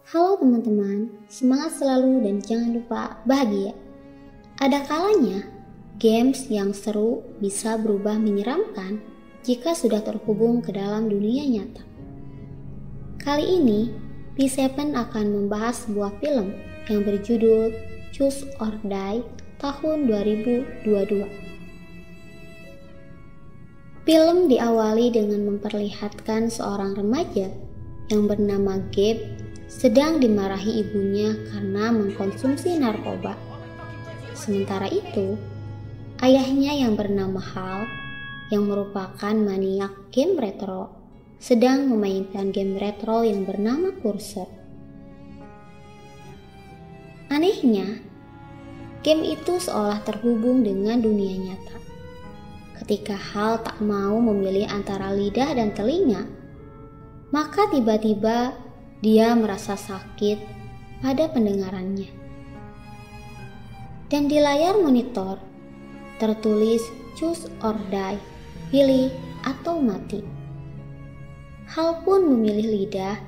Halo teman-teman, semangat selalu dan jangan lupa bahagia. Ada kalanya, games yang seru bisa berubah menyeramkan jika sudah terhubung ke dalam dunia nyata. Kali ini, P7 akan membahas sebuah film yang berjudul Choose or Die tahun 2022. Film diawali dengan memperlihatkan seorang remaja yang bernama Gabe sedang dimarahi ibunya karena mengkonsumsi narkoba. Sementara itu, ayahnya yang bernama Hal, yang merupakan maniak game retro, sedang memainkan game retro yang bernama Cursor. Anehnya, game itu seolah terhubung dengan dunia nyata. Ketika Hal tak mau memilih antara lidah dan telinga, maka tiba-tiba dia merasa sakit pada pendengarannya. Dan di layar monitor tertulis choose or die, pilih atau mati. Hal pun memilih lidah,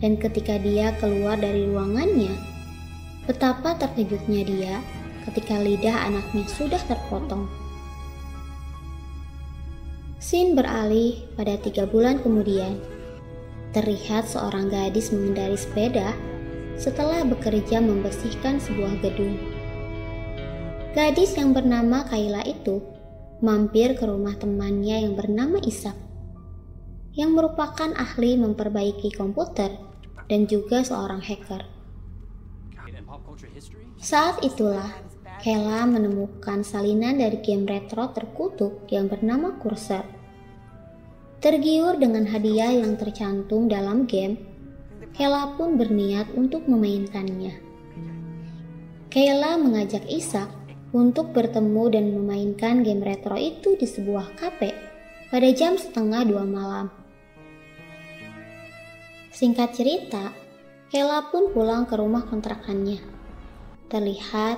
dan ketika dia keluar dari ruangannya, betapa terkejutnya dia ketika lidah anaknya sudah terpotong. Scene beralih pada 3 bulan kemudian. Terlihat seorang gadis mengendari sepeda setelah bekerja membersihkan sebuah gedung. Gadis yang bernama Kayla itu mampir ke rumah temannya yang bernama Ishak, yang merupakan ahli memperbaiki komputer dan juga seorang hacker. Saat itulah Kayla menemukan salinan dari game retro terkutuk yang bernama Cursor. Tergiur dengan hadiah yang tercantum dalam game, Kayla pun berniat untuk memainkannya. Kayla mengajak Ishak untuk bertemu dan memainkan game retro itu di sebuah kafe pada jam 1:30 malam. Singkat cerita, Kayla pun pulang ke rumah kontrakannya. Terlihat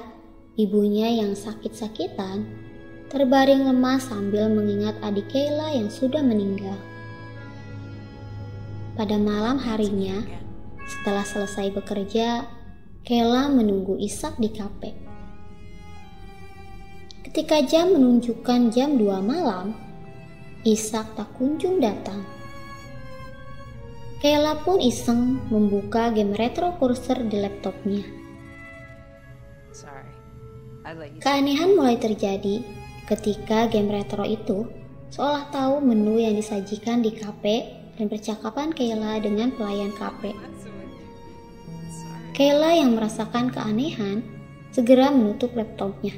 ibunya yang sakit-sakitan terbaring lemas sambil mengingat adik Kayla yang sudah meninggal. Pada malam harinya, setelah selesai bekerja, Kayla menunggu Ishak di kafe. Ketika jam menunjukkan jam 2 malam, Ishak tak kunjung datang. Kayla pun iseng membuka game retro Cursor di laptopnya. Keanehan mulai terjadi ketika game retro itu seolah tahu menu yang disajikan di kafe dan percakapan Kayla dengan pelayan kafe. Kayla yang merasakan keanehan segera menutup laptopnya.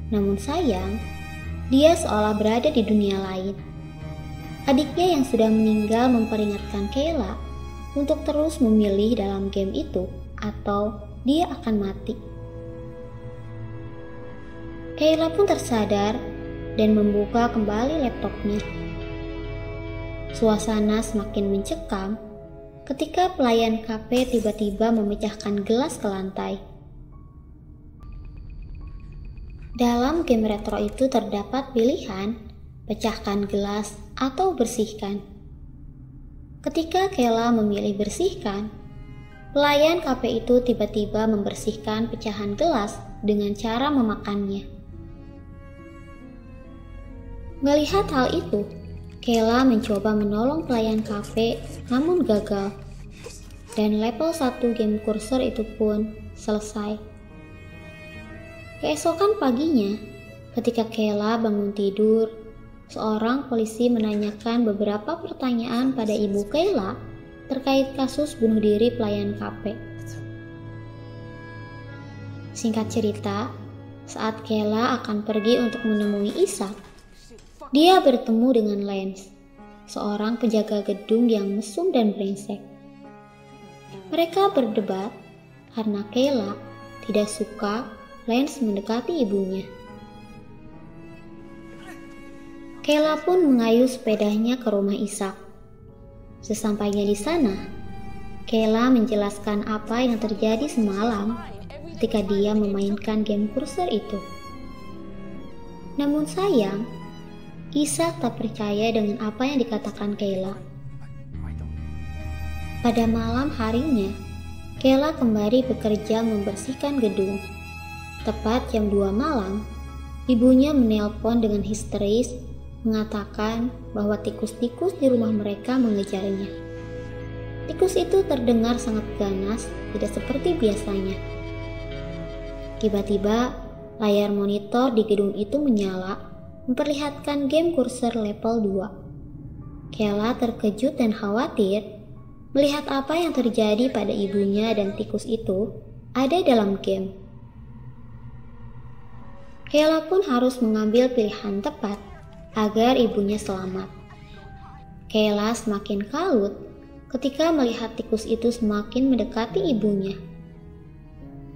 Namun sayang, dia seolah berada di dunia lain. Adiknya yang sudah meninggal memperingatkan Kayla untuk terus memilih dalam game itu atau dia akan mati. Kayla pun tersadar dan membuka kembali laptopnya. Suasana semakin mencekam ketika pelayan kafe tiba-tiba memecahkan gelas ke lantai. Dalam game retro itu terdapat pilihan pecahkan gelas atau bersihkan. Ketika Kayla memilih bersihkan, pelayan kafe itu tiba-tiba membersihkan pecahan gelas dengan cara memakannya. Melihat hal itu, Kayla mencoba menolong pelayan kafe namun gagal. Dan level 1 game Cursor itu pun selesai. Keesokan paginya, ketika Kayla bangun tidur, seorang polisi menanyakan beberapa pertanyaan pada ibu Kayla terkait kasus bunuh diri pelayan kafe. Singkat cerita, saat Kayla akan pergi untuk menemui Ishak, dia bertemu dengan Lance, seorang penjaga gedung yang mesum dan brengsek. Mereka berdebat karena Kayla tidak suka Lance mendekati ibunya. Kayla pun mengayuh sepedanya ke rumah Ishak. Sesampainya di sana, Kayla menjelaskan apa yang terjadi semalam ketika dia memainkan game Cursor itu. Namun sayang, Ishak tak percaya dengan apa yang dikatakan Kayla. Pada malam harinya, Kayla kembali bekerja membersihkan gedung. Tepat jam 2 malam, ibunya menelpon dengan histeris, mengatakan bahwa tikus-tikus di rumah mereka mengejarnya. Tikus itu terdengar sangat ganas, tidak seperti biasanya. Tiba-tiba, layar monitor di gedung itu menyala, memperlihatkan game kursor level 2. Kayla terkejut dan khawatir melihat apa yang terjadi pada ibunya dan tikus itu ada dalam game. Kayla pun harus mengambil pilihan tepat agar ibunya selamat. Kayla semakin kalut ketika melihat tikus itu semakin mendekati ibunya.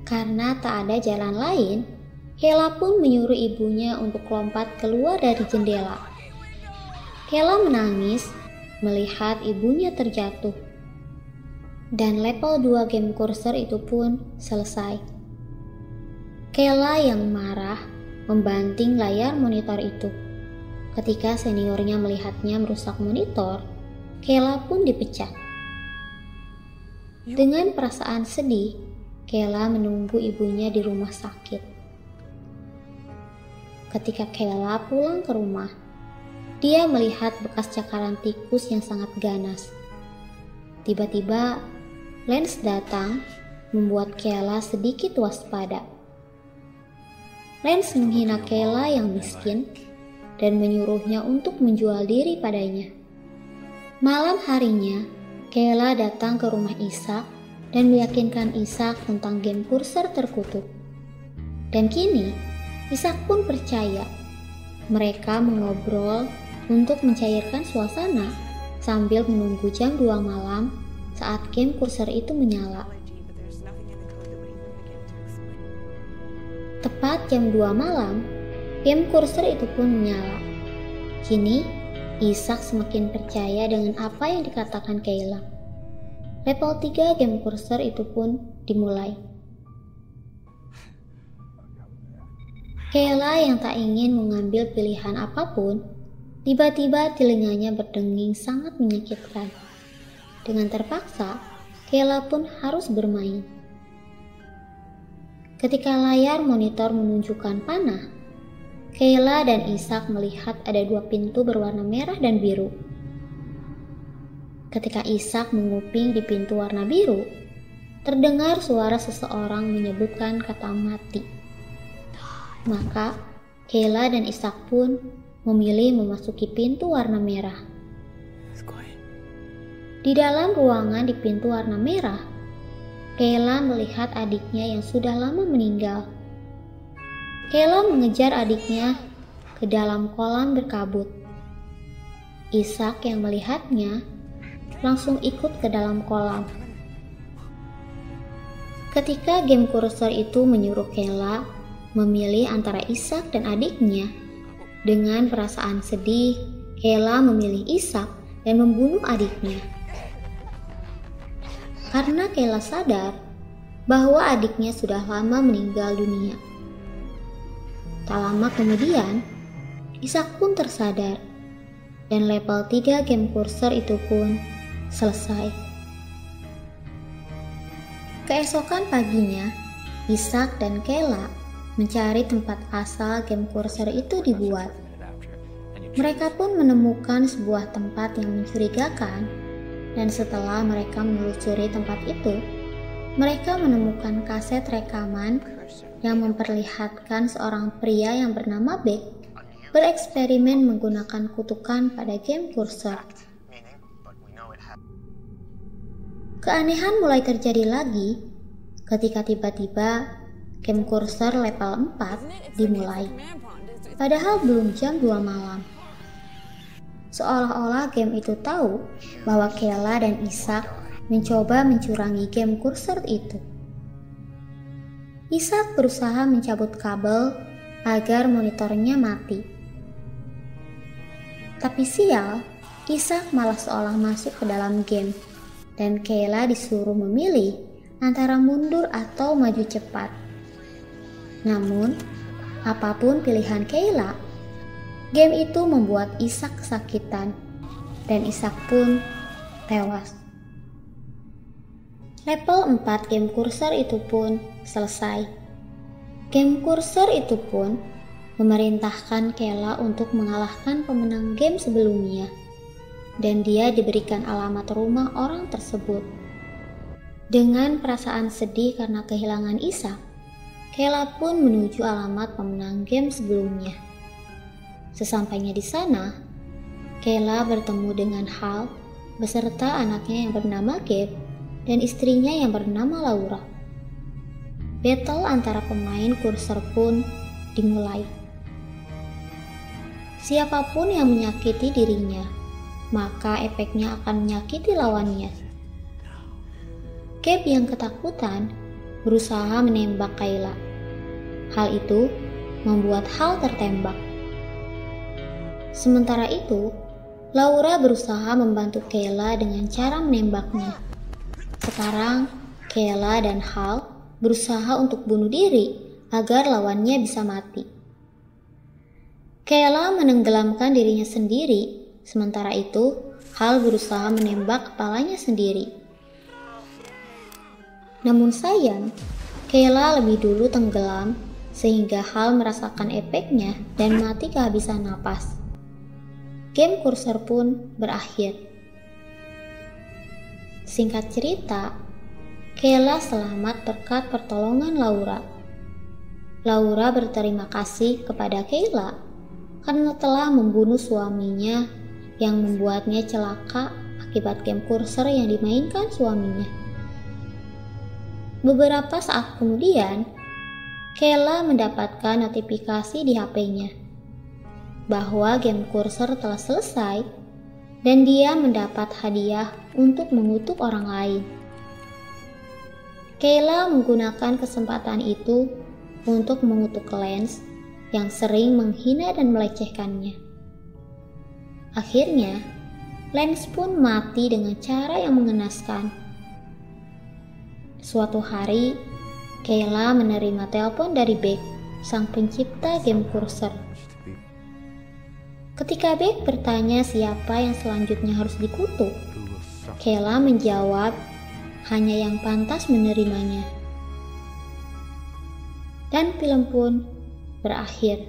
Karena tak ada jalan lain, Kayla pun menyuruh ibunya untuk lompat keluar dari jendela. Kayla menangis melihat ibunya terjatuh. Dan level 2 game kursor itu pun selesai. Kayla yang marah membanting layar monitor itu. Ketika seniornya melihatnya merusak monitor, Kayla pun dipecat. Dengan perasaan sedih, Kayla menunggu ibunya di rumah sakit. Ketika Kayla pulang ke rumah, dia melihat bekas cakaran tikus yang sangat ganas. Tiba-tiba, Lance datang, membuat Kayla sedikit waspada. Lance menghina Kayla yang miskin dan menyuruhnya untuk menjual diri padanya. Malam harinya, Kayla datang ke rumah Ishak dan meyakinkan Ishak tentang game kursor terkutuk. Dan kini, Ishak pun percaya. Mereka mengobrol untuk mencairkan suasana sambil menunggu jam 2 malam saat game kursor itu menyala. Tepat jam 2 malam, game kursor itu pun menyala. Kini, Ishak semakin percaya dengan apa yang dikatakan Kayla. Level 3 game kursor itu pun dimulai. Kayla yang tak ingin mengambil pilihan apapun, tiba-tiba telinganya berdenging sangat menyakitkan. Dengan terpaksa, Kayla pun harus bermain. Ketika layar monitor menunjukkan panah, Kayla dan Ishak melihat ada 2 pintu berwarna merah dan biru. Ketika Ishak menguping di pintu warna biru, terdengar suara seseorang menyebutkan kata mati. Maka, Kayla dan Ishak pun memilih memasuki pintu warna merah. Di dalam ruangan di pintu warna merah, Kayla melihat adiknya yang sudah lama meninggal. Kayla mengejar adiknya ke dalam kolam berkabut. Ishak yang melihatnya langsung ikut ke dalam kolam. Ketika game kursor itu menyuruh Kayla memilih antara Ishak dan adiknya, dengan perasaan sedih, Kayla memilih Ishak dan membunuh adiknya. Karena Kayla sadar bahwa adiknya sudah lama meninggal dunia. Tak lama kemudian, Ishak pun tersadar, dan level 3 game kursor itu pun selesai. Keesokan paginya, Ishak dan Kayla mencari tempat asal game kursor itu dibuat. Mereka pun menemukan sebuah tempat yang mencurigakan, dan setelah mereka menelusuri tempat itu, mereka menemukan kaset rekaman yang memperlihatkan seorang pria yang bernama Beck bereksperimen menggunakan kutukan pada game kursor. Keanehan mulai terjadi lagi ketika tiba-tiba game kursor level 4 dimulai, padahal belum jam 2 malam. Seolah-olah game itu tahu bahwa Kayla dan Ishak mencoba mencurangi game kursor itu. Ishak berusaha mencabut kabel agar monitornya mati. Tapi sial, Ishak malah seolah masuk ke dalam game, dan Kayla disuruh memilih antara mundur atau maju cepat. Namun, apapun pilihan Kayla, game itu membuat Ishak kesakitan, dan Ishak pun tewas. Level 4 game kursor itu pun selesai. Game kursor itu pun memerintahkan Kayla untuk mengalahkan pemenang game sebelumnya, dan dia diberikan alamat rumah orang tersebut. Dengan perasaan sedih karena kehilangan Isa, Kayla pun menuju alamat pemenang game sebelumnya. Sesampainya di sana, Kayla bertemu dengan Hal beserta anaknya yang bernama Gabe dan istrinya yang bernama Laura. Battle antara pemain kursor pun dimulai. Siapapun yang menyakiti dirinya, maka efeknya akan menyakiti lawannya. Gabe yang ketakutan berusaha menembak Kayla. Hal itu membuat Hal tertembak. Sementara itu, Laura berusaha membantu Kayla dengan cara menembaknya. Sekarang, Kayla dan Hal berusaha untuk bunuh diri agar lawannya bisa mati. Kayla menenggelamkan dirinya sendiri, sementara itu Hal berusaha menembak kepalanya sendiri. Namun sayang, Kayla lebih dulu tenggelam sehingga Hal merasakan efeknya dan mati kehabisan napas. Game kursor pun berakhir. Singkat cerita, Kayla selamat berkat pertolongan Laura. Laura berterima kasih kepada Kayla karena telah membunuh suaminya yang membuatnya celaka akibat game kursor yang dimainkan suaminya. Beberapa saat kemudian, Kayla mendapatkan notifikasi di HP-nya bahwa game kursor telah selesai dan dia mendapat hadiah untuk mengutuk orang lain. Kayla menggunakan kesempatan itu untuk mengutuk Lance yang sering menghina dan melecehkannya. Akhirnya, Lance pun mati dengan cara yang mengenaskan. Suatu hari, Kayla menerima telepon dari Beck, sang pencipta game kursor. Ketika Beck bertanya siapa yang selanjutnya harus dikutuk, Kayla menjawab hanya yang pantas menerimanya. Dan film pun berakhir.